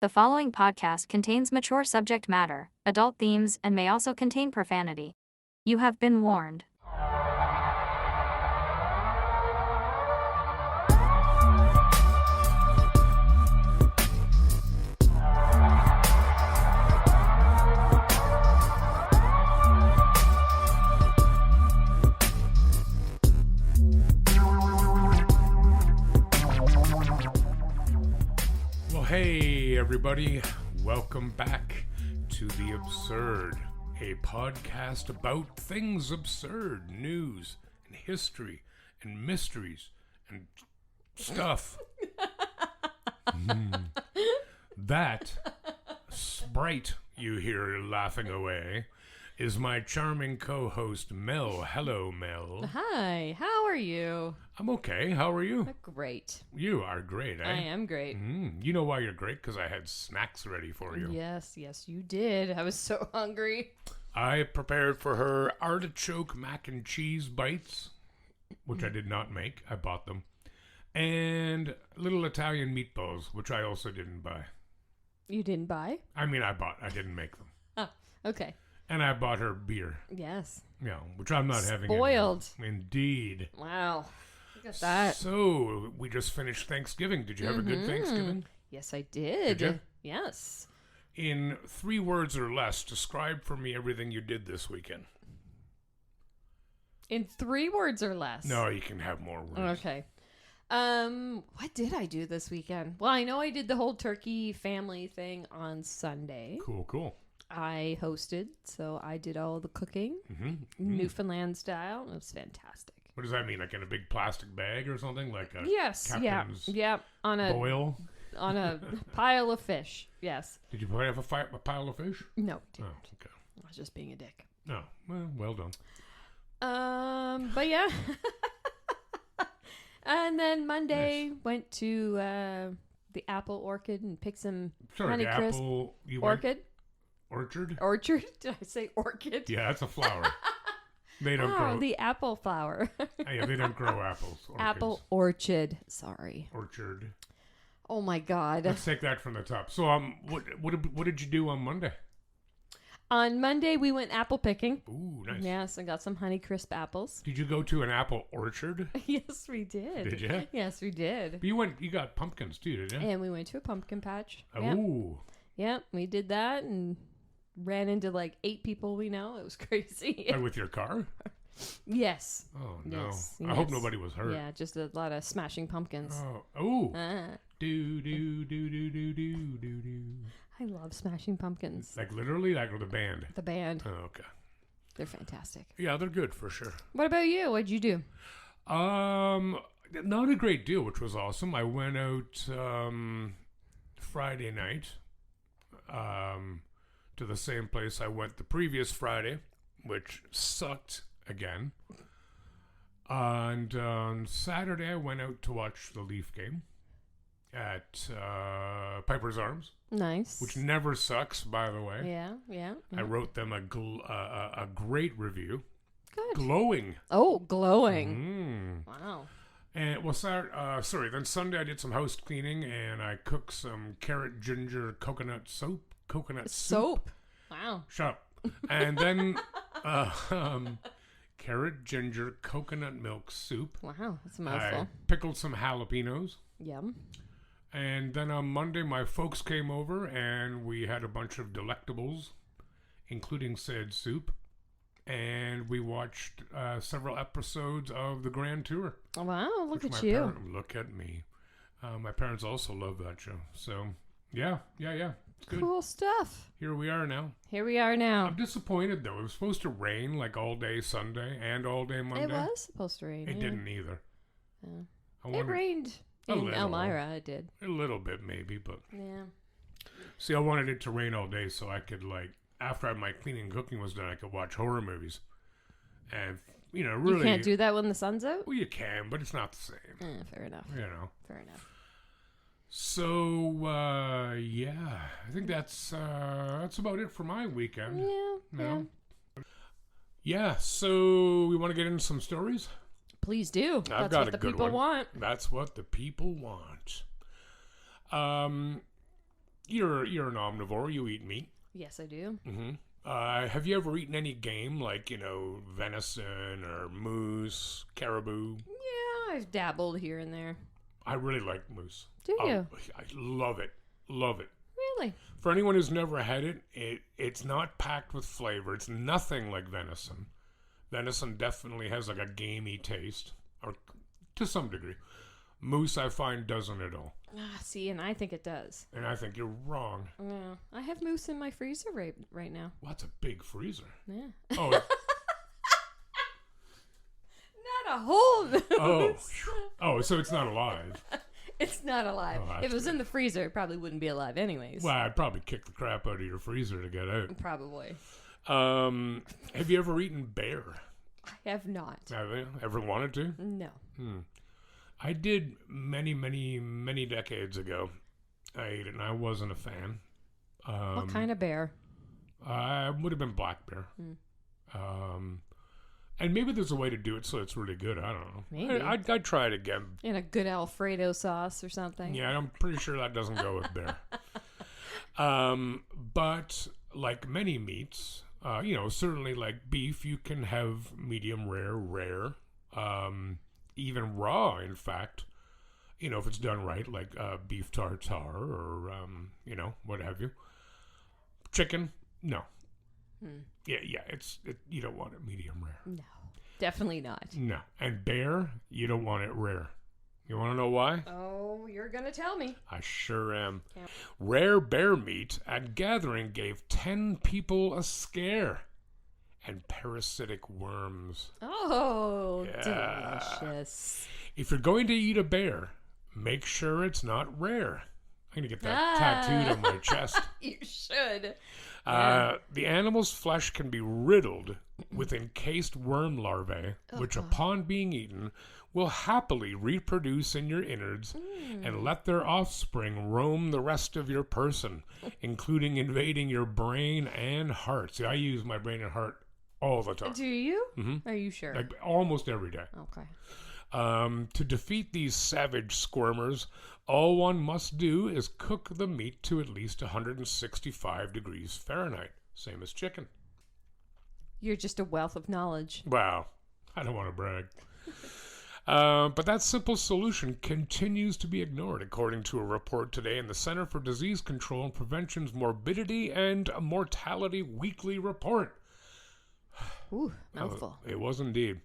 The following podcast contains mature subject matter, adult themes, and may also contain profanity. You have been warned. Hey everybody, welcome back to The Absurd, a podcast about things absurd, news and history and mysteries and stuff. That sprite you hear laughing away is my charming co-host Mel. Hello, Mel. Hi, how are you? I'm okay. How are you? Great. You are great, eh? I am great. You know why you're great? Because I had snacks ready for you. Yes, you did. I was so hungry. I prepared for her artichoke mac and cheese bites, which I did not make. I bought them. And little Italian meatballs, which I also didn't buy. You didn't buy? I mean, I didn't make them. Oh, okay. And I bought her beer. Yes. Yeah, which I'm not having. Spoiled. Indeed. Wow. Look at that. So, we just finished Thanksgiving. Did you have a good Thanksgiving? Yes, I did. Did you? Yes. In 3 words or less, describe for me everything you did this weekend. In 3 words or less? No, you can have more words. Okay. What did I do this weekend? Well, I know I did the whole turkey family thing on Sunday. Cool. I hosted, so I did all the cooking, Newfoundland style. It was fantastic. What does that mean? Like in a big plastic bag or something? Like a Yes, captain's yeah, on a boil? on a pile of fish. Yes. Did you have a pile of fish? No, didn't. Oh, okay. I was just being a dick. No, well done. But yeah. And then Monday went to the apple orchard and picked some Sorry, Honeycrisp apple. You orchid. Orchard? Orchard? Did I say orchid? Yeah, that's a flower. They don't grow. The apple flower. Yeah, they don't grow apples. Orchids. Apple orchard. Sorry. Orchard. Oh my God. Let's take that from the top. So, what did you do on Monday? On Monday we went apple picking. Ooh, nice. Yes, I got some Honeycrisp apples. Did you go to an apple orchard? Yes, we did. Did you? Yes, we did. But you got pumpkins too, did you? And we went to a pumpkin patch. Ooh. Yep, we did that and ran into like 8 people we know. It was crazy. With your car? Yes. Oh, no. Yes, I hope nobody was hurt. Yeah, just a lot of smashing pumpkins. Oh. Ooh. Uh, Do, do, do, do, do, do, do, do. I love smashing pumpkins. Like literally, like with the band? The band. Oh, okay. They're fantastic. Yeah, they're good for sure. What about you? What'd you do? Not a great deal, which was awesome. I went out Friday night to the same place I went the previous Friday, which sucked again. And on Saturday, I went out to watch the Leaf game at Piper's Arms. Nice. Which never sucks, by the way. Yeah. I wrote them a great review. Good. Glowing. Oh, glowing. Wow. And then Sunday I did some house cleaning and I cooked some carrot ginger coconut soup. Soap. Wow. Shut up. And then carrot ginger coconut milk soup. Wow, that's a mouthful. I pickled some jalapenos. Yum. And then on Monday, my folks came over and we had a bunch of delectables, including said soup. And we watched several episodes of the Grand Tour. Oh, wow, look at you. Look at me. My parents also love that show. So, yeah. It's good. Cool stuff. Here we are now. I'm disappointed, though. It was supposed to rain like all day Sunday and all day Monday. It was supposed to rain. It didn't either. Yeah. It rained in Elmira. It did. A little bit, maybe, but... Yeah. See, I wanted it to rain all day so I could, after my cleaning and cooking was done, I could watch horror movies. And, really... You can't do that when the sun's out? Well, you can, but it's not the same. Fair enough. Fair enough. So, yeah. I think that's about it for my weekend. Yeah. Yeah, so we want to get into some stories? Please do. That's what the people want. That's what the people want. you're an omnivore. You eat meat. Yes, I do. Mm-hmm. Have you ever eaten any game like, venison or moose, caribou? Yeah, I've dabbled here and there. I really like moose. Do you? I love it. Love it. Really? For anyone who's never had it, it's not packed with flavor. It's nothing like venison. Venison definitely has like a gamey taste, or to some degree. Moose, I find, doesn't at all. See, and I think it does. And I think you're wrong. Yeah, I have moose in my freezer right now. Well, that's a big freezer. Yeah. Oh, Not a whole moose. Oh, so it's not alive. It's not alive. Oh, if it was in the freezer, it probably wouldn't be alive anyways. Well, I'd probably kick the crap out of your freezer to get out. Probably. Have you ever eaten bear? I have not. Have you ever wanted to? No. I did many, many, many decades ago. I ate it, and I wasn't a fan. What kind of bear? I would have been black bear. And maybe there's a way to do it so it's really good. I don't know. Maybe. I'd try it again. In a good Alfredo sauce or something. Yeah, I'm pretty sure that doesn't go with bear. But like many meats, certainly like beef, you can have medium rare, even raw, in fact, if it's done right, like beef tartare or, what have you. Chicken, no. Yeah, you don't want it medium rare. No, definitely not. No. And bear, you don't want it rare. You want to know why? Oh, you're going to tell me. I sure am. Yeah. Rare bear meat at gathering gave 10 people a scare. And parasitic worms. Oh, Yeah. delicious. If you're going to eat a bear, make sure it's not rare. I'm going to get that tattooed on my chest. You should. The animal's flesh can be riddled with encased worm larvae, which upon being eaten will happily reproduce in your innards and let their offspring roam the rest of your person, including invading your brain and heart. See, I use my brain and heart all the time. Do you? Mm-hmm. Are you sure? Like almost every day. Okay. To defeat these savage squirmers, all one must do is cook the meat to at least 165 degrees Fahrenheit, same as chicken. You're just a wealth of knowledge. Wow, I don't want to brag. But that simple solution continues to be ignored, according to a report today in the Center for Disease Control and Prevention's Morbidity and Mortality Weekly Report. Ooh, mouthful. It was indeed.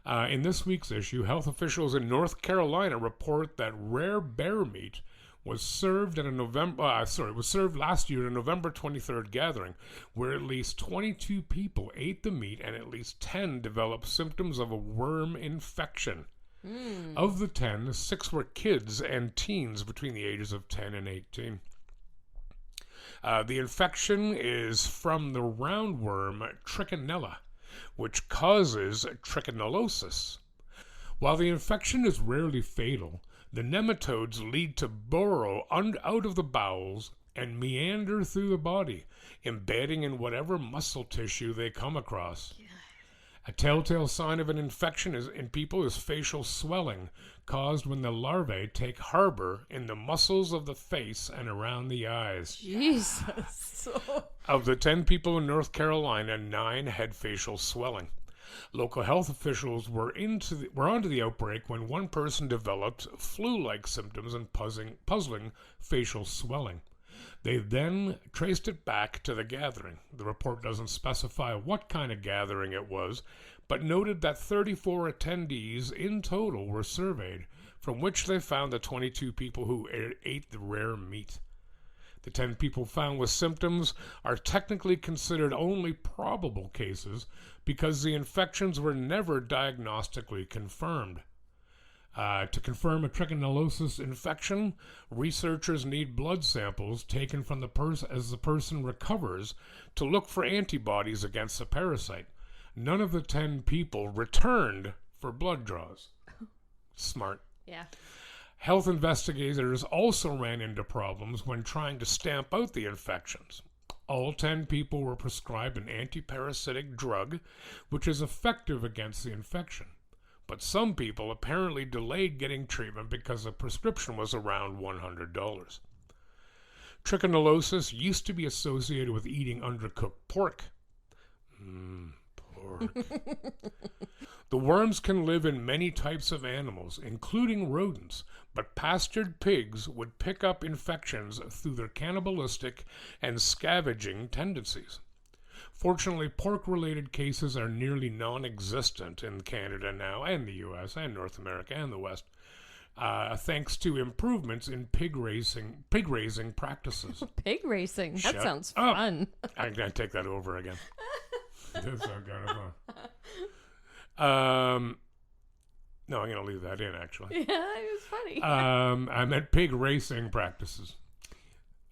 In this week's issue, health officials in North Carolina report that rare bear meat was served at was served last year at a November 23rd gathering, where at least 22 people ate the meat and at least 10 developed symptoms of a worm infection. Of the 10, 6 were kids and teens between the ages of 10 and 18. The infection is from the roundworm Trichinella, which causes trichinosis. While the infection is rarely fatal, the nematodes lead to burrow out of the bowels and meander through the body, embedding in whatever muscle tissue they come across. A telltale sign of an infection in people is facial swelling, caused when the larvae take harbor in the muscles of the face and around the eyes. Jesus. Of the 10 people in North Carolina, 9 had facial swelling. Local health officials were onto the outbreak when one person developed flu-like symptoms and puzzling facial swelling. They then traced it back to the gathering. The report doesn't specify what kind of gathering it was, but noted that 34 attendees in total were surveyed, from which they found the 22 people who ate the rare meat. The 10 people found with symptoms are technically considered only probable cases because the infections were never diagnostically confirmed. To confirm a trichinosis infection, researchers need blood samples taken from the person as the person recovers to look for antibodies against the parasite. None of the 10 people returned for blood draws. Smart. Yeah. Health investigators also ran into problems when trying to stamp out the infections. All 10 people were prescribed an antiparasitic drug, which is effective against the infection. But some people apparently delayed getting treatment because the prescription was around $100. Trichinolosis used to be associated with eating undercooked pork. Pork. The worms can live in many types of animals, including rodents, but pastured pigs would pick up infections through their cannibalistic and scavenging tendencies. Fortunately, pork-related cases are nearly non-existent in Canada now, and the U.S., and North America, and the West, thanks to improvements in pig raising practices. Pig racing? Shut That sounds up. fun. I'm going to take that over again. This sounds kind of fun. No, I'm going to leave that in, actually. Yeah, it was funny. I meant pig racing practices.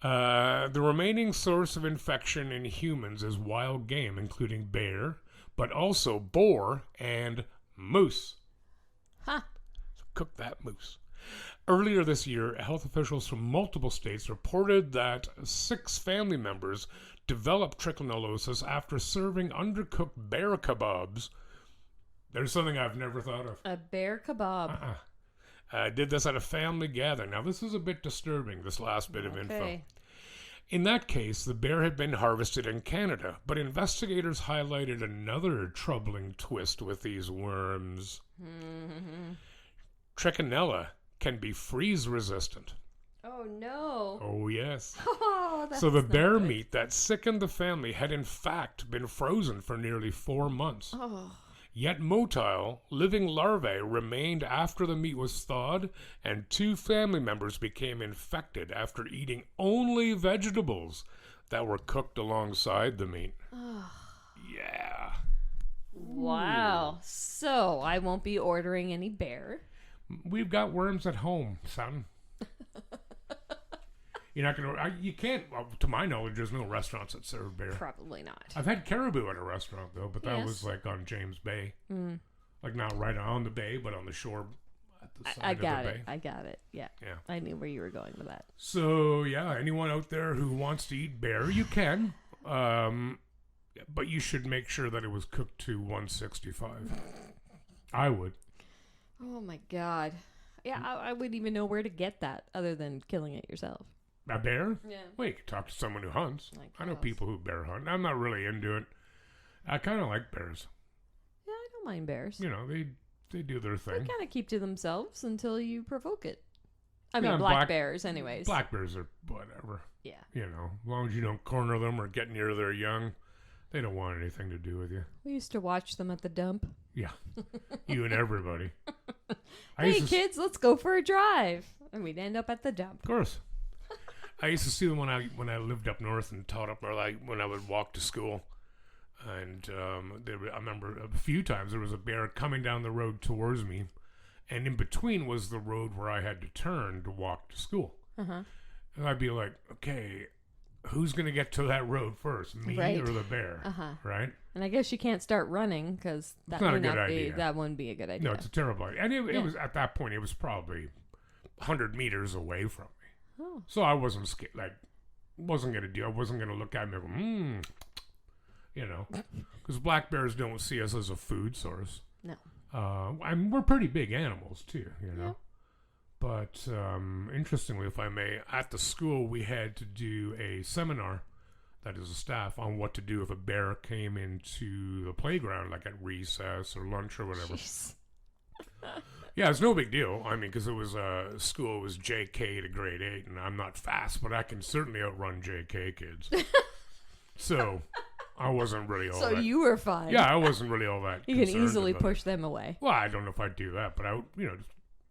The remaining source of infection in humans is wild game, including bear, but also boar and moose. Huh. So cook that moose. Earlier this year, health officials from multiple states reported that 6 family members developed trichinolosis after serving undercooked bear kebabs. There's something I've never thought of. A bear kebab. Did this at a family gathering. Now, this is a bit disturbing, this last bit of info. Okay. In that case, the bear had been harvested in Canada, but investigators highlighted another troubling twist with these worms. Trichinella can be freeze-resistant. Oh, no. Oh, yes. Oh, that's So the not bear good. meat that sickened the family had in fact been frozen for nearly 4 months. Oh. Yet motile, living larvae remained after the meat was thawed, and 2 family members became infected after eating only vegetables that were cooked alongside the meat. Yeah. Wow. So I won't be ordering any bear. We've got worms at home, son. You're not going to... You can't... Well, to my knowledge, there's no restaurants that serve bear. Probably not. I've had caribou at a restaurant, though, but that Yes. was like on James Bay. Like not right on the bay, but on the shore at the side I of got the it. bay. I got it. Yeah. Yeah. I knew where you were going with that. So, yeah, anyone out there who wants to eat bear, you can. But you should make sure that it was cooked to 165. I would. Oh my God. Yeah, I wouldn't even know where to get that other than killing it yourself. A bear? Yeah. Well, you could talk to someone who hunts. I know guess. people who bear hunt. I'm not really into it. I kind of like bears. Yeah, I don't mind bears. You know, they do their They thing. kind of keep to themselves until you provoke it. I Yeah, mean, black black- bears, anyways. Black bears are whatever. Yeah. You know, as long as you don't corner them or get near their young, they don't want anything to do with you. We used to watch them at the dump. Yeah. You and everybody. I Hey, used to kids, let's go for a drive. And we'd end up at the dump. Of course. I used to see them when I lived up north and taught up, or like when I would walk to school. And I remember a few times there was a bear coming down the road towards me, and in between was the road where I had to turn to walk to school. Uh-huh. And I'd be like, okay, who's going to get to that road first, me Right. or the bear? Uh-huh. Right? And I guess you can't start running because that not a would good not be idea. that wouldn't be a good idea. No, it's a terrible idea. And it Yeah. was at that point, it was probably 100 meters away from me. Oh. So I wasn't scared. Like, wasn't gonna do. I wasn't gonna look at him and go, you know, because black bears don't see us as a food source. No. I mean, we're pretty big animals too, you know. But interestingly, if I may, at the school we had to do a seminar, that is a staff, on what to do if a bear came into the playground, like at recess or lunch or whatever. Jeez. Yeah, it's no big deal. I mean, because it was school was JK to grade 8, and I'm not fast, but I can certainly outrun JK kids. So I wasn't really all So that. you were fine. Yeah, I wasn't really all that. You can concerned easily about it. push them away. Well, I don't know if I'd do that, but I would, you know,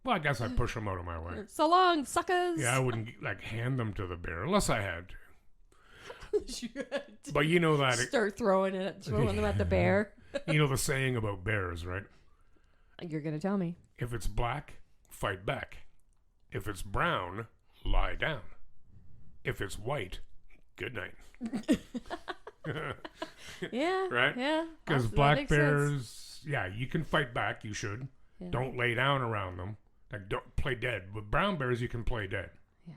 well, I guess I'd push them out of my way. So long, suckers. Yeah, I wouldn't like hand them to the bear unless I had to. You had to But you know that start throwing them at the bear. you know the saying about bears, right? You're gonna tell me. If it's black, fight back. If it's brown, lie down. If it's white, good night. Yeah. Right? Yeah. Because that black makes sense. bears, yeah, you can fight back. You should. Yeah. Don't lay down around them. Like, don't play dead. With brown bears, you can play dead. Yeah.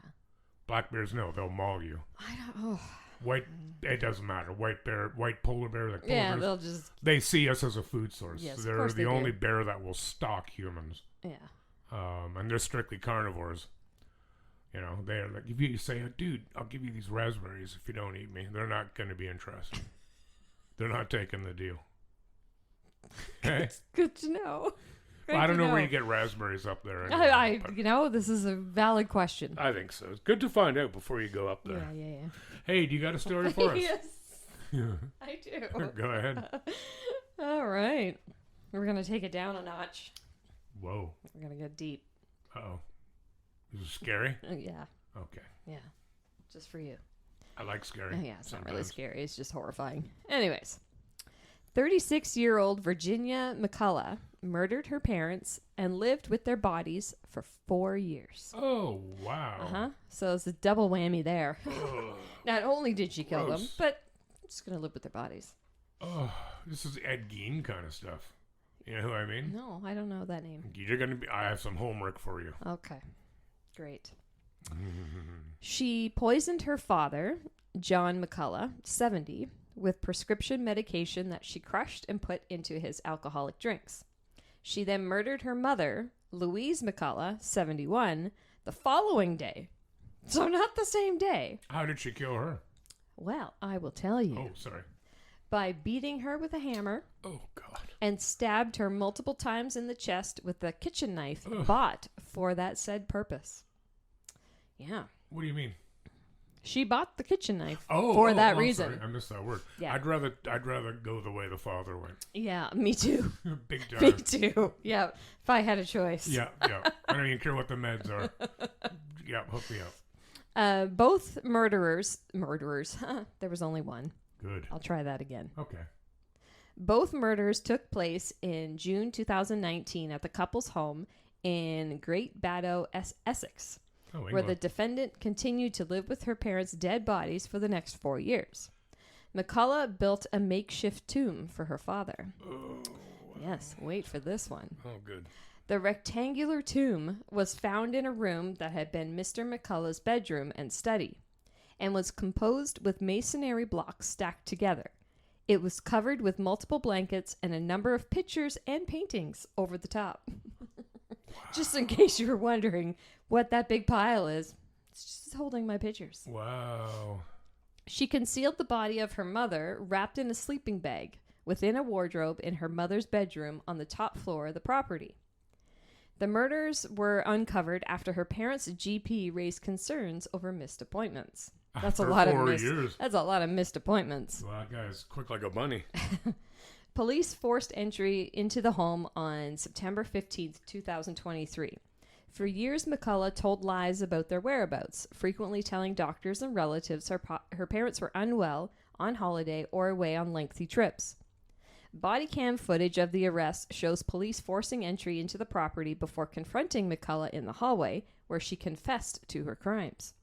Black bears, no, they'll maul you. I don't. Oh. White, it doesn't matter. White bear, white polar bear, like polar Yeah, bears, they'll just. they see us as a food source. Yes, of They're course the they only do. bear that will stalk humans. Yeah. And they're strictly carnivores. You know, they're like, if you say, dude, I'll give you these raspberries if you don't eat me, they're not going to be interested. They're not taking the deal. Okay? Good to know. Well, I don't know where you get raspberries up there. This is a valid question. I think so. It's good to find out before you go up there. Yeah. Hey, do you got a story for us? Yes, I do. Go ahead. All right. We're going to take it down a notch. Whoa. We're going to get deep. Uh-oh. Is it scary? Yeah. Okay. Yeah. Just for you. I like scary. Yeah, it's not really scary. It's just horrifying. Anyways, 36-year-old Virginia McCullough murdered her parents and lived with their bodies for 4 years. Oh, wow. So it's a double whammy there. Not only did she kill them, Gross. but just going to live with their bodies. Oh, this is Ed Gein kind of stuff. You know who I mean? No, I don't know that name. You're gonna be. I have some homework for you. Okay. Great. She poisoned her father, John McCullough, 70, with prescription medication that she crushed and put into his alcoholic drinks. She then murdered her mother, Louise McCullough, 71, the following day. So not the same day. How did she kill her? Well, I will tell you. Oh, sorry. By beating her with a hammer. Oh, God. And stabbed her multiple times in the chest with a kitchen knife bought for that said purpose. Yeah. What do you mean? She bought the kitchen knife for that reason. Sorry. I missed that word. Yeah. I'd rather go the way the father went. Yeah, me too. Big time. Me too. Yeah, if I had a choice. Yeah. I don't even care what the meds are. Yeah, hook me up. Both murderers, there was only one. Good. I'll try that again. Okay. Both murders took place in June 2019 at the couple's home in Great Baddow, Essex, where the defendant continued to live with her parents' dead bodies for the next 4 years. McCullough built a makeshift tomb for her father. Oh, Yes, wait for this one. Oh, good. The rectangular tomb was found in a room that had been Mr. McCullough's bedroom and study, and was composed with masonry blocks stacked together. It was covered with multiple blankets and a number of pictures and paintings over the top. Just in case you were wondering what that big pile is, it's just holding my pictures. Wow. She concealed the body of her mother wrapped in a sleeping bag within a wardrobe in her mother's bedroom on the top floor of the property. The murders were uncovered after her parents' GP raised concerns over missed appointments. That's After a lot 4 of years. That's a lot of missed appointments. Well, that guy's quick like a bunny. Police forced entry into the home on September 15th, 2023. For years, McCullough told lies about their whereabouts, frequently telling doctors and relatives her parents were unwell, on holiday, or away on lengthy trips. Body cam footage of the arrest shows police forcing entry into the property before confronting McCullough in the hallway, where she confessed to her crimes.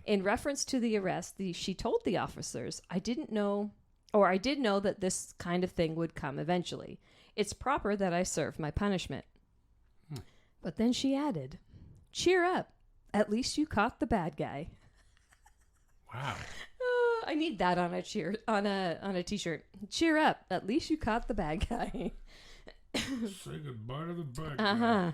In reference to the arrest, she told the officers, I did know that this kind of thing would come eventually. It's proper that I serve my punishment. But then she added, cheer up. At least you caught the bad guy. Wow. I need that on a t-shirt. Cheer up. At least you caught the bad guy. Say goodbye to the bad guy.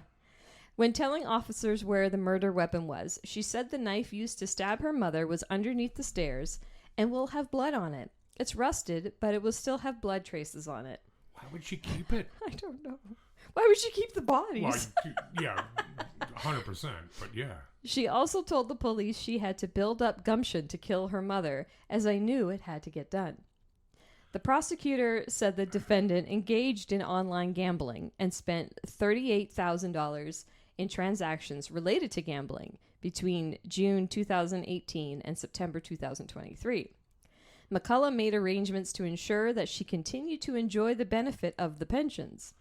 When telling officers where the murder weapon was, she said the knife used to stab her mother was underneath the stairs and will have blood on it. It's rusted, but it will still have blood traces on it. Why would she keep it? I don't know. Why would she keep the bodies? Well, yeah, 100%, but yeah. She also told the police she had to build up gumption to kill her mother, as I knew it had to get done. The prosecutor said the defendant engaged in online gambling and spent $38,000 in transactions related to gambling between June 2018 and September 2023. McCullough made arrangements to ensure that she continued to enjoy the benefit of the pensions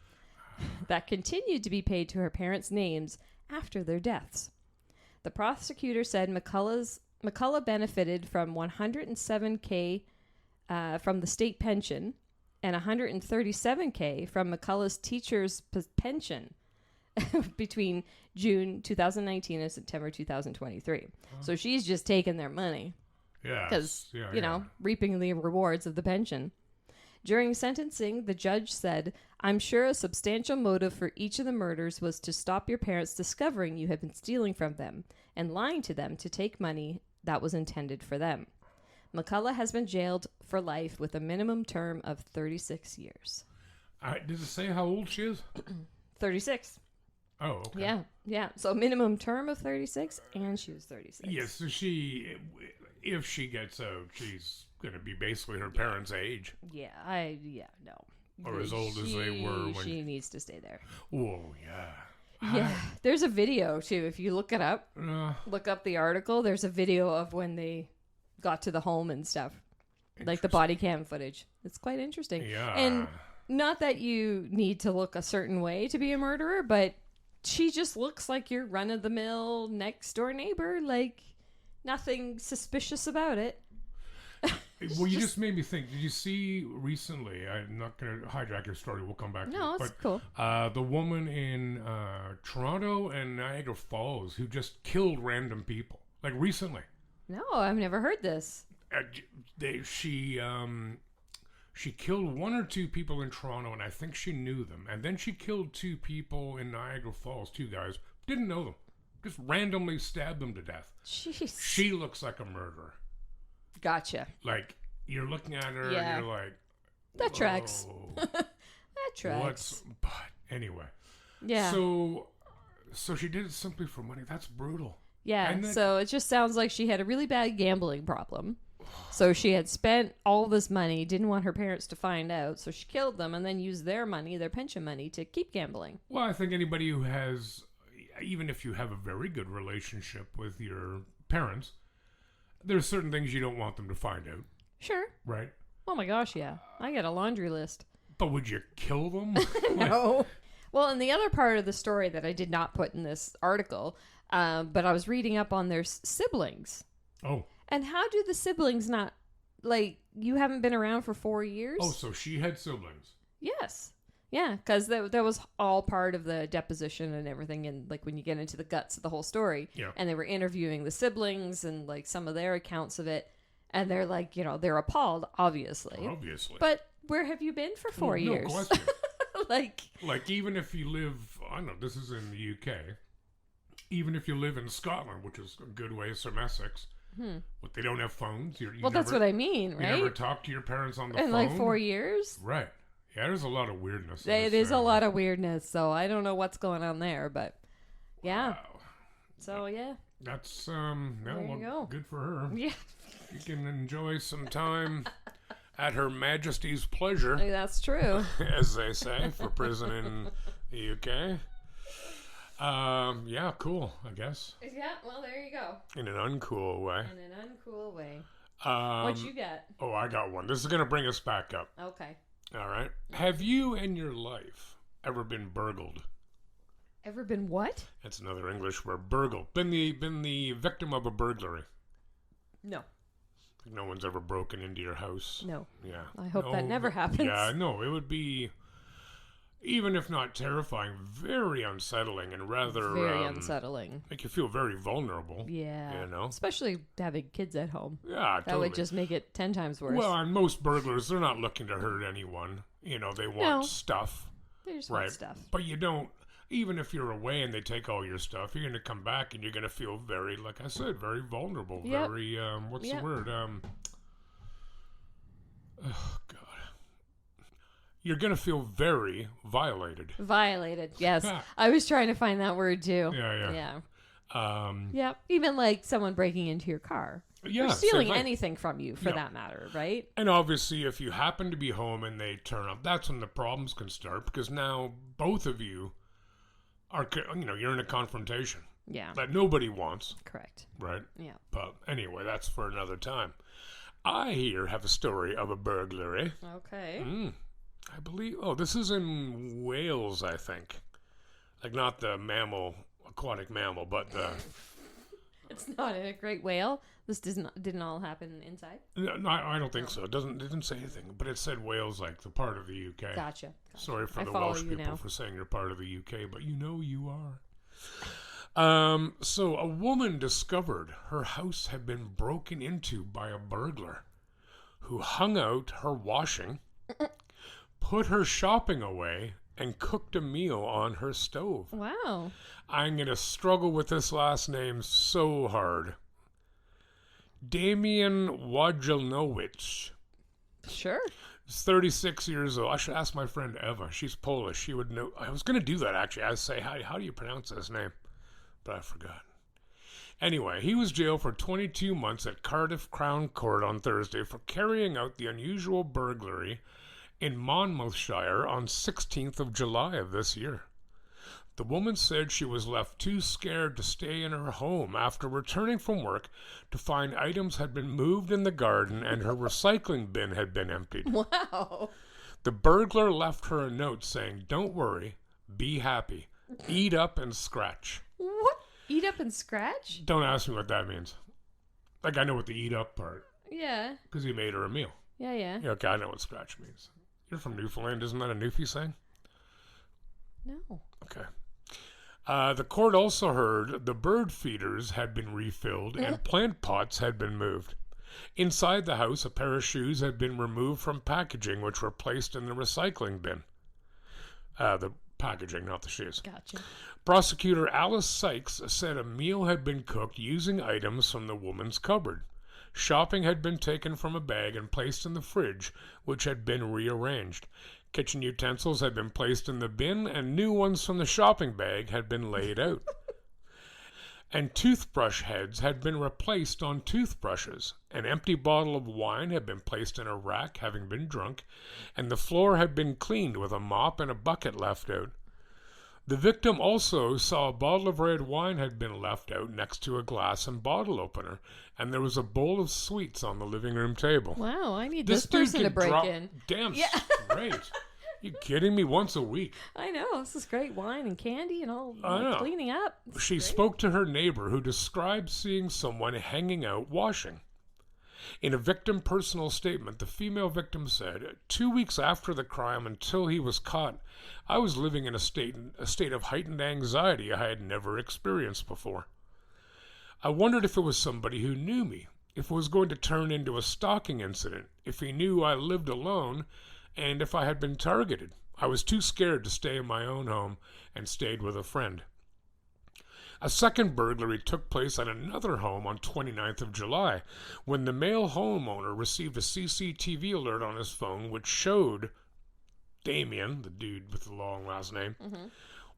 that continued to be paid to her parents' names after their deaths. The prosecutor said McCullough benefited from $107K from the state pension and $137K from McCullough's teacher's pension between June 2019 and September 2023. So she's just taking their money. Yeah. Because, reaping the rewards of the pension. During sentencing, the judge said, "I'm sure a substantial motive for each of the murders was to stop your parents discovering you had been stealing from them and lying to them to take money that was intended for them." McCullough has been jailed for life with a minimum term of 36 years. Does it say how old she is? 36. Oh, okay. Yeah, yeah. So minimum term of 36, and she was 36. Yes, so if she gets out, she's going to be basically her parents' age. Yeah, no. Or as old as they were when... She needs to stay there. Whoa, yeah. Yeah, there's a video, too. If you look it up, look up the article, there's a video of when they got to the home and stuff. Like the body cam footage. It's quite interesting. Yeah. And not that you need to look a certain way to be a murderer, but she just looks like your run-of-the-mill next-door neighbor. Like, nothing suspicious about it. Well, you just made me think. Did you see recently, I'm not going to hijack your story, we'll come back to it. No, it's cool. The woman in Toronto and Niagara Falls who just killed random people, like recently. No, I've never heard this. She killed one or two people in Toronto, and I think she knew them. And then she killed two people in Niagara Falls, two guys, didn't know them. Just randomly stabbed them to death. Jeez. She looks like a murderer. Gotcha. Like, you're looking at her Yeah. and you're like... That tracks. "Whoa, That tracks. But anyway. Yeah. So she did it simply for money. That's brutal. Yeah, And that- so it just sounds like she had a really bad gambling problem. So she had spent all this money, didn't want her parents to find out, so she killed them and then used their money, their pension money, to keep gambling. Well, I think anybody who has, even if you have a very good relationship with your parents, there's certain things you don't want them to find out, Sure. right? Oh my gosh, yeah. I got a laundry list. But would you kill them? No. Well, and the other part of the story that I did not put in this article, but I was reading up on their siblings. Oh. And how do the siblings not, like, you haven't been around for 4 years? Oh, so she had siblings. Yes. Yeah, because that was all part of the deposition and everything, and, like, when you get into the guts of the whole story. Yeah. And they were interviewing the siblings and, like, some of their accounts of it, and they're, like, they're appalled, obviously. Obviously. But where have you been for 4 years? No question. Like, even if you live, I don't know, this is in the UK, even if you live in Scotland, which is a good ways from Essex, but they don't have phones. that's what I mean, right? You never talk to your parents on the in phone. like 4 years? Right. Yeah, there's a lot of weirdness. It is a lot of weirdness, so I don't know what's going on there, but yeah. Wow. So, yeah. That's, There you go. good for her. Yeah. You can enjoy some time at Her Majesty's pleasure, That's true. as they say, for prison in the UK. Yeah, cool, I guess. Yeah, well, there you go. In an uncool way. In an uncool way. What you got? Oh, I got one. This is going to bring us back up. Okay. All right. Have you in your life ever been burgled? Ever been what? That's another English word. Burgled. Been the victim of a burglary. No. No one's ever broken into your house. No. Yeah. I hope that never happens. Yeah, no, it would be, even if not terrifying, very unsettling and rather... Very unsettling. Make you feel very vulnerable. Yeah. You know? Especially having kids at home. Yeah, That totally. would just make it 10 times worse. Well, and most burglars, they're not looking to hurt anyone. They want No. stuff. They just Right. want stuff. But you don't, even if you're away and they take all your stuff, you're going to come back and you're going to feel very, like I said, very vulnerable. Yep. Very, what's Yep. the word? Oh, God. You're going to feel very violated. Violated, yes. Yeah. I was trying to find that word too. Yeah. Yeah. Yep. Even like someone breaking into your car. Yeah. Or stealing same thing. anything from you, for Yeah. that matter, right? And obviously, if you happen to be home and they turn up, that's when the problems can start, because now both of you are, you're in a confrontation Yeah. that nobody wants, Correct. right? Yeah. But anyway, that's for another time. I here have a story of a burglary. Okay. I believe, this is in Wales, I think. Like, not the aquatic mammal, but the... It's not in a great whale. This didn't all happen inside. No, I don't think so. It didn't say anything, but it said Wales, like the part of the UK. Gotcha. Sorry for I the follow Welsh you people now. for saying you're part of the UK, but you are. So a woman discovered her house had been broken into by a burglar who hung out her washing put her shopping away, and cooked a meal on her stove. Wow. I'm going to struggle with this last name so hard. Damian Wojciechowicz. Sure. He's 36 years old. I should ask my friend Eva. She's Polish. She would know. I was going to do that, actually. I'd say, how do you pronounce this name? But I forgot. Anyway, he was jailed for 22 months at Cardiff Crown Court on Thursday for carrying out the unusual burglary in Monmouthshire on 16th of July of this year. The woman said she was left too scared to stay in her home after returning from work to find items had been moved in the garden and her recycling bin had been emptied. Wow. The burglar left her a note saying, "Don't worry, be happy, eat up and scratch." What? Eat up and scratch? Don't ask me what that means. Like, I know what the eat up part, Yeah. because he made her a meal. Yeah, yeah. Yeah, okay, I know what scratch means. You're from Newfoundland, isn't that a Newfie saying? No. Okay. The court also heard the bird feeders had been refilled and plant pots had been moved. Inside the house, a pair of shoes had been removed from packaging, which were placed in the recycling bin. The packaging, not the shoes. Gotcha. Prosecutor Alice Sykes said a meal had been cooked using items from the woman's cupboard. Shopping had been taken from a bag and placed in the fridge, which had been rearranged. Kitchen utensils had been placed in the bin, and new ones from the shopping bag had been laid out. And toothbrush heads had been replaced on toothbrushes. An empty bottle of wine had been placed in a rack, having been drunk, and the floor had been cleaned with a mop and a bucket left out. The victim also saw a bottle of red wine had been left out next to a glass and bottle opener, and there was a bowl of sweets on the living room table. Wow, I need This this dude person to can break drop- in. Damn Yeah. straight. You kidding me? Once a week. I know. This is great wine and candy and all I know. cleaning up. It's She great. spoke to her neighbor, who described seeing someone hanging out washing. In a victim personal statement, the female victim said, 2 weeks after the crime, until he was caught, I was living in a state of heightened anxiety I had never experienced before. I wondered if it was somebody who knew me, if it was going to turn into a stalking incident, if he knew I lived alone, and if I had been targeted. I was too scared to stay in my own home and stayed with a friend. A second burglary took place at another home on 29th of July, when the male homeowner received a CCTV alert on his phone which showed Damien, the dude with the long last name,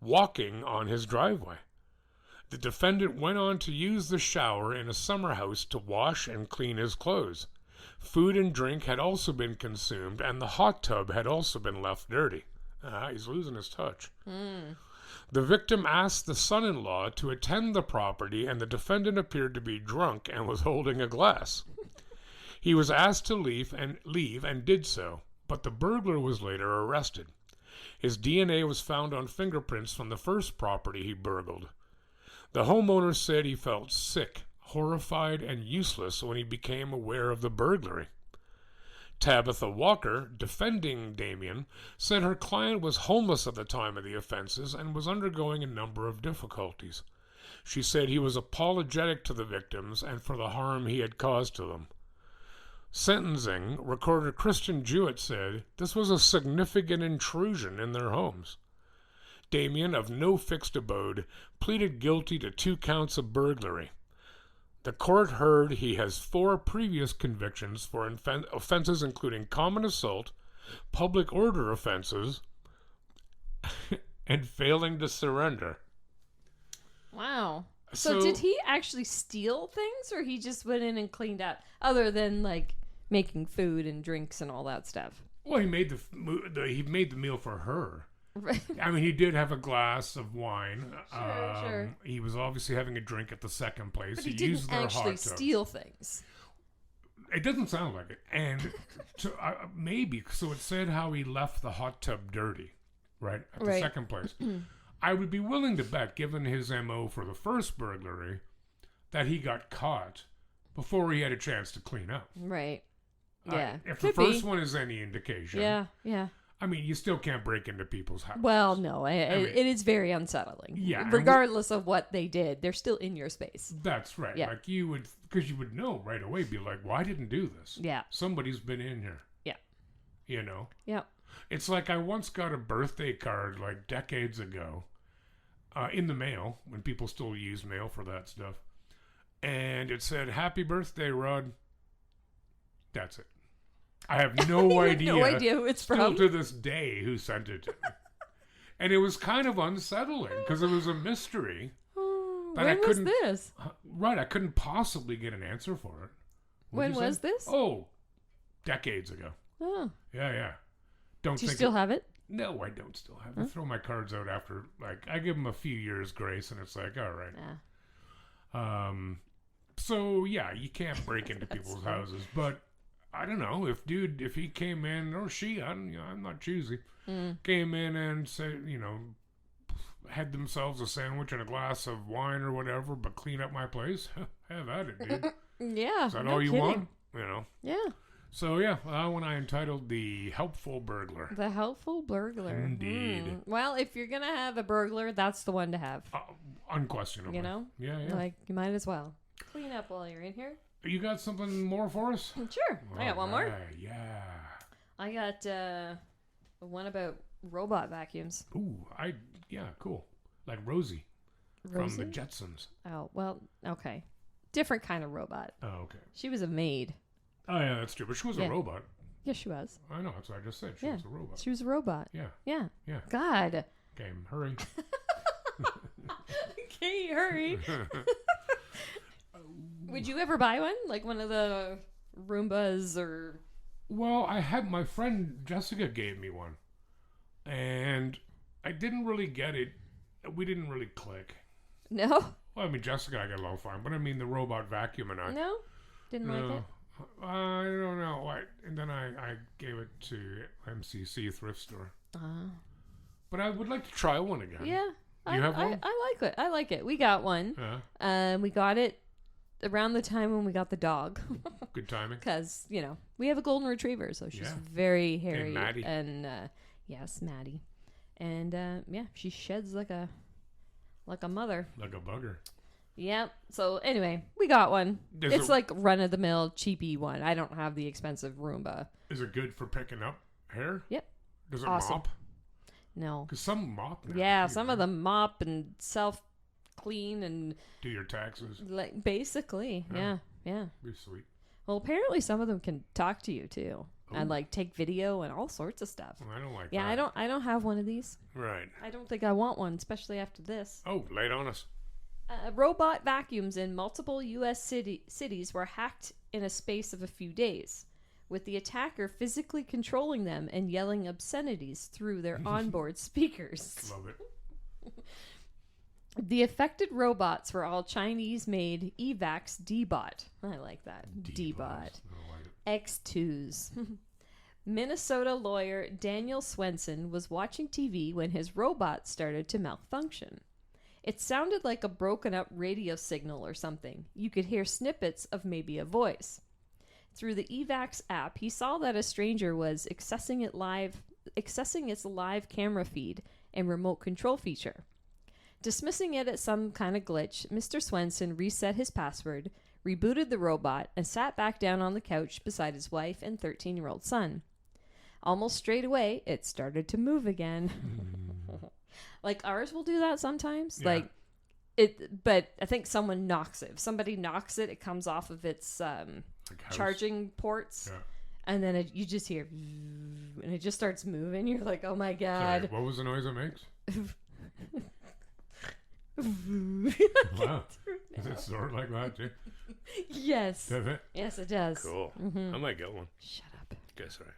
walking on his driveway. The defendant went on to use the shower in a summer house to wash and clean his clothes. Food and drink had also been consumed, and the hot tub had also been left dirty. He's losing his touch. The victim asked the son-in-law to attend the property, and the defendant appeared to be drunk and was holding a glass. He was asked to leave and did so, but the burglar was later arrested. His DNA was found on fingerprints from the first property he burgled. The homeowner said he felt sick, horrified, and useless when he became aware of the burglary. Tabitha Walker, defending Damien, said her client was homeless at the time of the offenses and was undergoing a number of difficulties. She said he was apologetic to the victims and for the harm he had caused to them. Sentencing, recorder Christian Jewett said this was a significant intrusion in their homes. Damien, of no fixed abode, pleaded guilty to 2 counts of burglary. The court heard he has 4 previous convictions for offenses including common assault, public order offenses, and failing to surrender. Wow. So did he actually steal things, or he just went in and cleaned up, other than like making food and drinks and all that stuff? Well, he made the meal for her. Right. I mean, he did have a glass of wine. Sure. He was obviously having a drink at the second place. But he used didn't their actually hot tub. steal things. It doesn't sound like it. And maybe, so it said how he left the hot tub dirty, right? At the Right. second place. I would be willing to bet, given his MO for the first burglary, that he got caught before he had a chance to clean up. Right. Yeah. If the first one is any indication. Yeah, yeah. I mean, you still can't break into people's houses. Well, no, mean- it is very unsettling. Yeah, and Regardless of what they did, they're still in your space. That's right. Yeah. Like you would, because you would know right away, be like, well, I didn't do this. Yeah. Somebody's been in here. Yeah. you know? Yeah. It's like I once got a birthday card like decades ago in the mail, when people still use mail for that stuff. And it said, "Happy birthday, Rod." That's it. I have no idea. No idea who it's still from. to this day who sent it to me. And it was kind of unsettling because it was a mystery. But When was this? Right, I couldn't possibly get an answer for it. When was this? Oh, decades ago. Oh. Yeah. Don't Do you think still have it? No, I don't still have it. I throw my cards out after, like, I give them a few years grace, and it's like, all right. Yeah. So yeah, you can't break into people's houses, but I don't know if he came in, or she, I'm not choosy, came in and said, had themselves a sandwich and a glass of wine or whatever, but clean up my place, have at it, dude. Yeah. Is that no all you kidding. want? Yeah. So yeah, that one I entitled The Helpful Burglar. The helpful burglar. Indeed. Well, if you're gonna have a burglar, that's the one to have. Unquestionably. You know? Yeah. Like, you might as well clean up while you're in here. You got something more for us? Sure. I got one more. Alright, yeah. I got one about robot vacuums. Ooh, cool. Like Rosie, Rosie? from the Jetsons. Oh, well, okay. Different kind of robot. Oh, okay. She was a maid. Oh, yeah, that's true. But she was a robot. Yes, she was. I know, that's what I just said. She was a robot. She was a robot. Yeah. Yeah. God. Okay, hurry. Okay, hurry. Would you ever buy one? Like one of the Roombas or... Well, my friend Jessica gave me one. And I didn't really get it. We didn't really click. No? Well, I mean, Jessica and I got along fine. But I mean, the robot vacuum and I... No? Didn't like it? I don't know. And then I gave it to MCC thrift store. But I would like to try one again. Yeah. You have one? I like it. I like it. We got one. Yeah. We got it around the time when we got the dog. Good timing. Because, we have a golden retriever, so she's Yeah. very hairy. And Maddie. And, yes, Maddie. And, she sheds like a mother. Like a bugger. Yep. So, anyway, we got one. Is It's it- like run-of-the-mill, cheapy one. I don't have the expensive Roomba. Is it good for picking up hair? Yep. Does it Awesome. mop? No. Because some mop now. Yeah, too, some right? of them mop and self-clean and, Do your taxes. like, basically. Yeah. Yeah. Be sweet. Well, apparently some of them can talk to you, too. And, Ooh. like, take video and all sorts of stuff. Well, I don't like Yeah, that. I don't have one of these. Right. I don't think I want one, especially after this. Oh, lay it on us. Robot vacuums in multiple U.S. cities were hacked in a space of a few days, with the attacker physically controlling them and yelling obscenities through their onboard speakers. Love it. The affected robots were all Chinese-made Evax D-Bot. I like that. D-Bot. I like it. X2s. Minnesota lawyer Daniel Swenson was watching TV when his robot started to malfunction. It sounded like a broken up radio signal or something. You could hear snippets of maybe a voice. Through the Evax app, he saw that a stranger was accessing its live camera feed and remote control feature. Dismissing it as some kind of glitch, Mr. Swenson reset his password, rebooted the robot, and sat back down on the couch beside his wife and 13-year-old son. Almost straight away, it started to move again. Like, ours will do that sometimes. Yeah. But I think someone knocks it. If somebody knocks it, it comes off of its Like house. charging ports. Yeah. And then you just hear, and it just starts moving. You're like, oh my God. Sorry, what was the noise it makes? Wow. Is it sort of like that, too? Yes. Does it? Yes, it does. Cool. I might get one. Shut up. Guess right.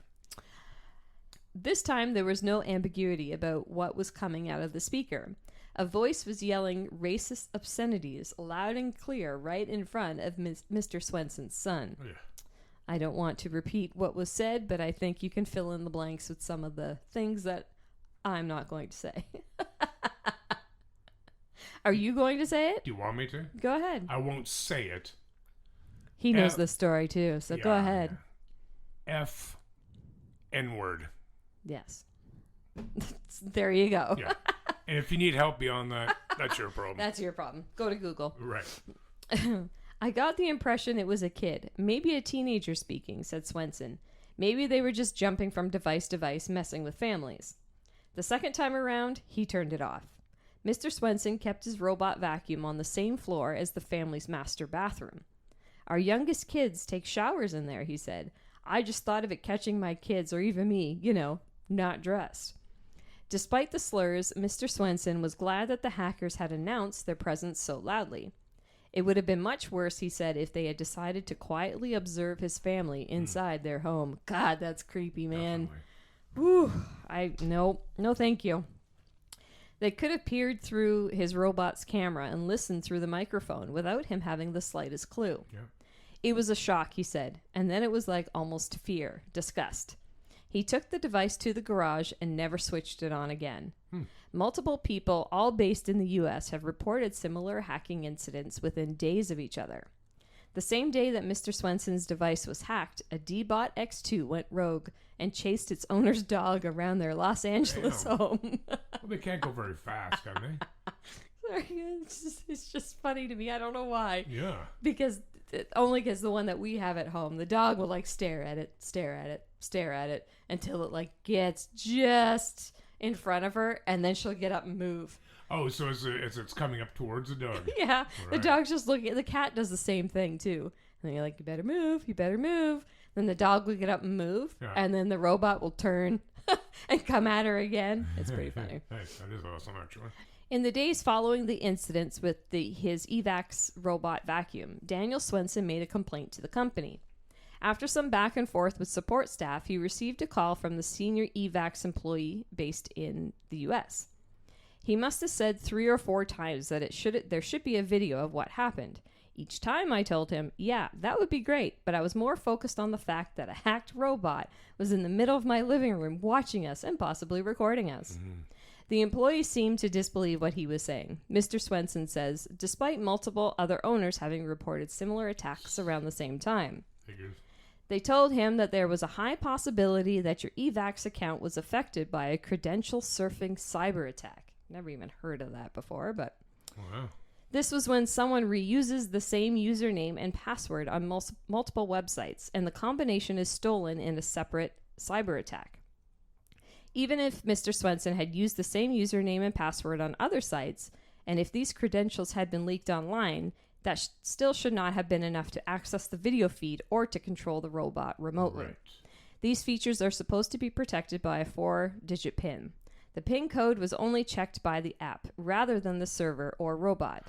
This time, there was no ambiguity about what was coming out of the speaker. A voice was yelling racist obscenities loud and clear right in front of Mr. Swenson's son. Yeah. I don't want to repeat what was said, but I think you can fill in the blanks with some of the things that I'm not going to say. Are you going to say it? Do you want me to? Go ahead. I won't say it. He knows the story too, so go ahead. F N-word. Yes. There you go. Yeah. And if you need help beyond that, that's your problem. That's your problem. Go to Google. Right. I got the impression it was a kid, maybe a teenager speaking, said Swenson. Maybe they were just jumping from device to device, messing with families. The second time around, he turned it off. Mr. Swenson kept his robot vacuum on the same floor as the family's master bathroom. Our youngest kids take showers in there, he said. I just thought of it catching my kids, or even me, not dressed. Despite the slurs, Mr. Swenson was glad that the hackers had announced their presence so loudly. It would have been much worse, he said, if they had decided to quietly observe his family inside their home. God, that's creepy, man. Definitely. Whew. No thank you. They could have peered through his robot's camera and listened through the microphone without him having the slightest clue. Yeah. It was a shock, he said, and then it was like almost fear, disgust. He took the device to the garage and never switched it on again. Multiple people, all based in the U.S., have reported similar hacking incidents within days of each other. The same day that Mr. Swenson's device was hacked, a D-Bot X2 went rogue and chased its owner's dog around their Los Angeles home. Well, they can't go very fast, can they? Sorry, it's just funny to me. I don't know why. Yeah. Because the one that we have at home, the dog will stare at it until it gets just in front of her, and then she'll get up and move. Oh, so as it's coming up towards the dog. Yeah, Right. The dog's just looking. The cat does the same thing too. And you're like, you better move. Then the dog will get up and move, and then the robot will turn and come at her again. It's pretty funny. Nice. That is awesome, actually. In the days following the incidents with his Evax robot vacuum, Daniel Swenson made a complaint to the company. After some back and forth with support staff, he received a call from the senior Evax employee based in the U.S. He must have said 3 or 4 times that there should be a video of what happened. Each time I told him, yeah, that would be great, but I was more focused on the fact that a hacked robot was in the middle of my living room watching us and possibly recording us. Mm-hmm. The employee seemed to disbelieve what he was saying. Mr. Swenson says, despite multiple other owners having reported similar attacks around the same time. Figures. They told him that there was a high possibility that your Evax account was affected by a credential surfing cyber attack. Never even heard of that before, but... Wow. This was when someone reuses the same username and password on multiple websites, and the combination is stolen in a separate cyber attack. Even if Mr. Swenson had used the same username and password on other sites, and if these credentials had been leaked online, that still should not have been enough to access the video feed or to control the robot remotely. Right. These features are supposed to be protected by a 4-digit PIN. The PIN code was only checked by the app rather than the server or robot,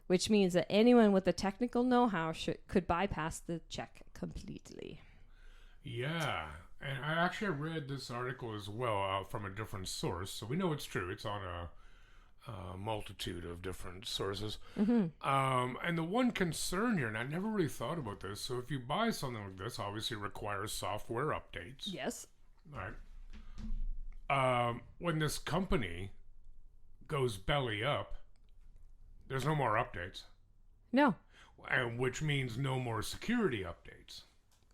which means that anyone with the technical know-how could bypass the check completely. Yeah, and I actually read this article as well from a different source, so we know it's true. It's on a multitude of different sources. Mm-hmm. And the one concern here, and I never really thought about this, so if you buy something like this, obviously it requires software updates. Yes. Right. When this company goes belly up, there's no more updates. No. And which means no more security updates.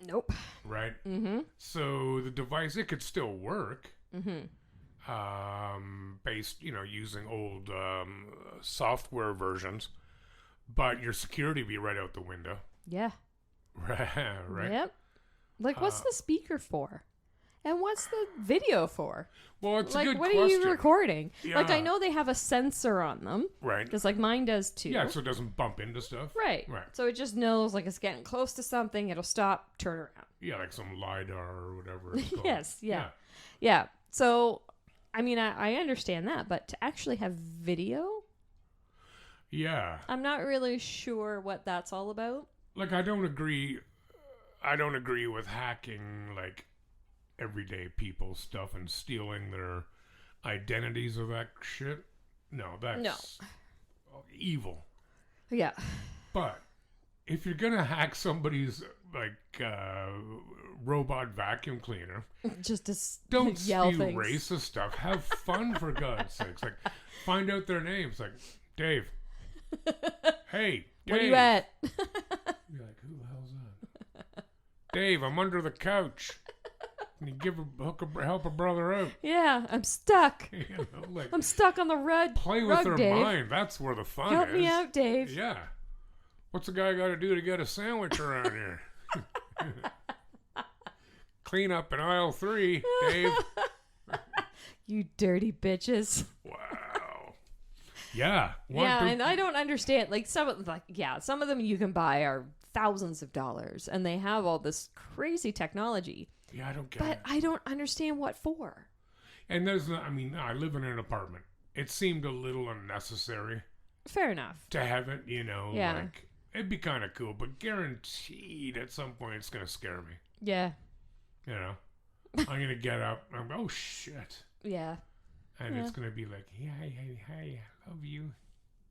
Nope. Right? Mm-hmm. So the device, it could still work. Mm-hmm. Based, using old software versions, but your security be right out the window. Yeah. Right. Yep. What's the speaker for? And what's the video for? Well, it's a good what question. Are you recording? Yeah. I know they have a sensor on them. Right. Because mine does too. Yeah, so it doesn't bump into stuff. Right. So it just knows it's getting close to something. It'll stop, turn around. Yeah, like some LiDAR or whatever it's called. Yes. Yeah. So, I understand that, but to actually have video? Yeah. I'm not really sure what that's all about. I don't agree with hacking, everyday people's stuff and stealing their identities of that shit. No, that's evil. Yeah. But if you're gonna hack somebody's robot vacuum cleaner, just to don't yell spew things. racist stuff. Have fun, for God's sakes. Find out their names. Dave. Hey, Dave. Where you at? You're like, who the hell's that? Dave, I'm under the couch. Can you help a brother out? Yeah, I'm stuck. I'm stuck on the rug. Play with rug, their Dave. mind. That's where the fun Help is. me out, Dave. Yeah. What's a guy got to do to get a sandwich around here? cleanup in aisle 3, Dave. You dirty bitches. Wow. Yeah. And I don't understand. Like some of them you can buy are thousands of dollars, and they have all this crazy technology. Yeah, I don't get But it. I don't understand what for. And I live in an apartment. It seemed a little unnecessary Fair enough. to have it, Yeah. like, it'd be kind of cool, but guaranteed at some point it's going to scare me. Yeah. I'm going to get up and I'm oh shit. Yeah. And it's Yeah. going to be like, hey, I love you.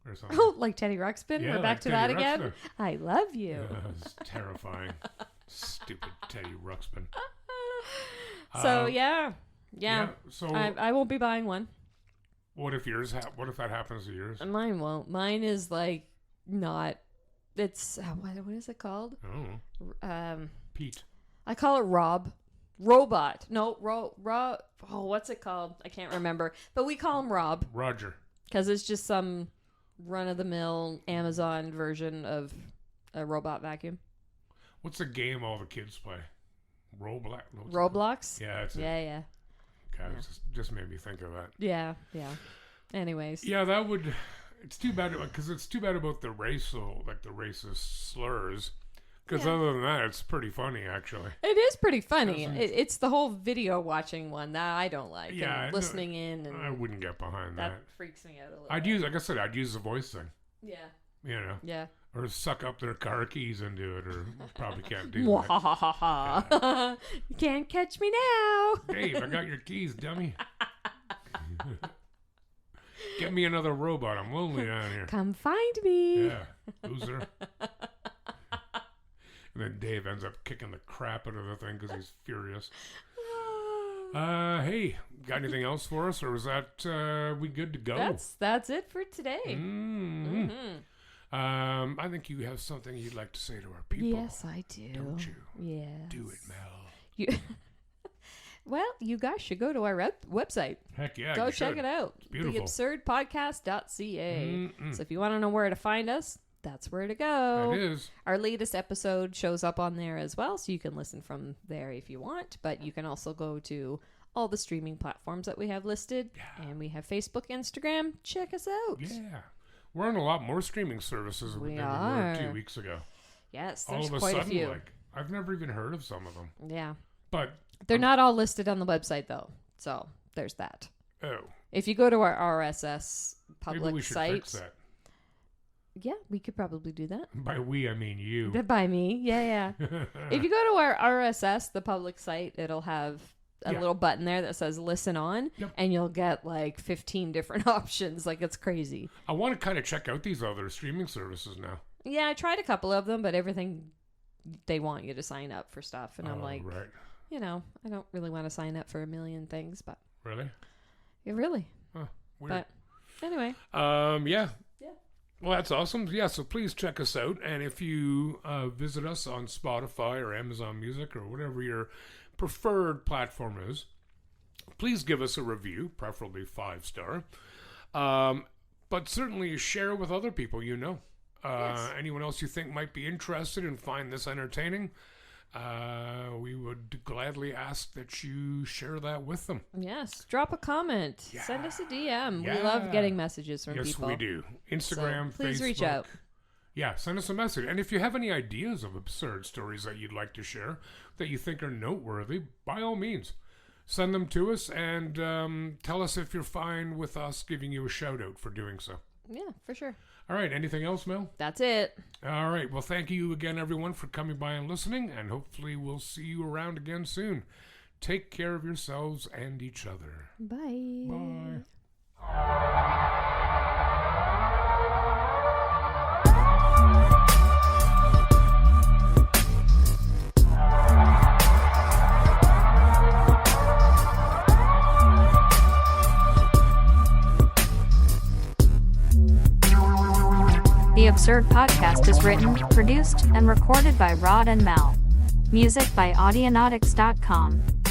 Or something. Oh, like Teddy Ruxpin? Yeah, We're back like to Teddy that again? Ruxpin. I love you. Yeah, it's terrifying. Stupid Teddy Ruxpin. So, Um, yeah. So I won't be buying one. what if yours? What if that happens to yours? Mine won't. Mine is like not. It's what is it called? Oh, Pete. I call it Robot. No, Rob. Oh, what's it called? I can't remember. But we call him Rob Roger. because it's just some run-of-the-mill Amazon version of a robot vacuum. What's the game all the kids play? Roblox. Yeah, that's it. Yeah. Okay, just made me think of that. Yeah. Anyways. Yeah, that would. It's too bad because it's too bad about the racial, like the racist slurs. Because other than that, it's pretty funny actually. It is pretty funny. It's the whole video watching one that I don't like. Yeah, and listening in, and I wouldn't get behind that. that freaks me out a little. Like I said, I'd use the voice thing. Yeah. Yeah. Or suck up their car keys into it, or probably can't do that. Mwahaha. You can't catch me now. Dave, I got your keys, dummy. Get me another robot. I'm lonely down here. Come find me. Yeah, loser. And then Dave ends up kicking the crap out of the thing because he's furious. Hey, got anything else for us, or was that we good to go? That's it for today. Mm-hmm. I think you have something you'd like to say to our people. Yes, I do. Don't you? Yes. Do it, Mel. Well, you guys should go to our website. Heck yeah, Go you check should. it out. It's beautiful. theabsurdpodcast.ca. Mm-mm. So if you want to know where to find us, that's where to go. It is. Our latest episode shows up on there as well, so you can listen from there if you want. But you can also go to all the streaming platforms that we have listed. Yeah. And we have Facebook, Instagram. Check us out. Yeah. We're on a lot more streaming services than we are. were 2 weeks ago. Yes, All there's of a quite sudden, a few. like, I've never even heard of some of them. Yeah. But, They're not all listed on the website, though. So there's that. oh. If you go to our RSS Maybe public we should site. fix that. Yeah, we could probably do that. By we, I mean you. By me. Yeah. If you go to our RSS, the public site, it'll have a little button there that says listen on, and you'll get like 15 different options. Like, it's crazy. I want to kind of check out these other streaming services now. Yeah, I tried a couple of them, but everything, they want you to sign up for stuff. And I'm like, right. I don't really want to sign up for a million things, but. Really? Yeah, really. Huh, weird. But anyway. Yeah. Well, that's awesome. Yeah, so please check us out. And if you visit us on Spotify or Amazon Music or whatever your preferred platform is, please give us a review, preferably 5-star. But certainly share with other people you know. Yes. Anyone else you think might be interested and find this entertaining, we would gladly ask that you share that with them. Yes. Drop a comment. Yeah. Send us a DM. Yeah. We love getting messages from Yes, people. we do. Instagram, So please Facebook. reach out. Yeah, send us a message. And if you have any ideas of absurd stories that you'd like to share that you think are noteworthy, by all means, send them to us and tell us if you're fine with us giving you a shout out for doing so. Yeah, for sure. All right, anything else, Mel? That's it. All right, well, thank you again, everyone, for coming by and listening, and hopefully we'll see you around again soon. Take care of yourselves and each other. Bye. Bye. The Absurd Podcast is written, produced, and recorded by Rod and Mel. Music by Audionautics.com.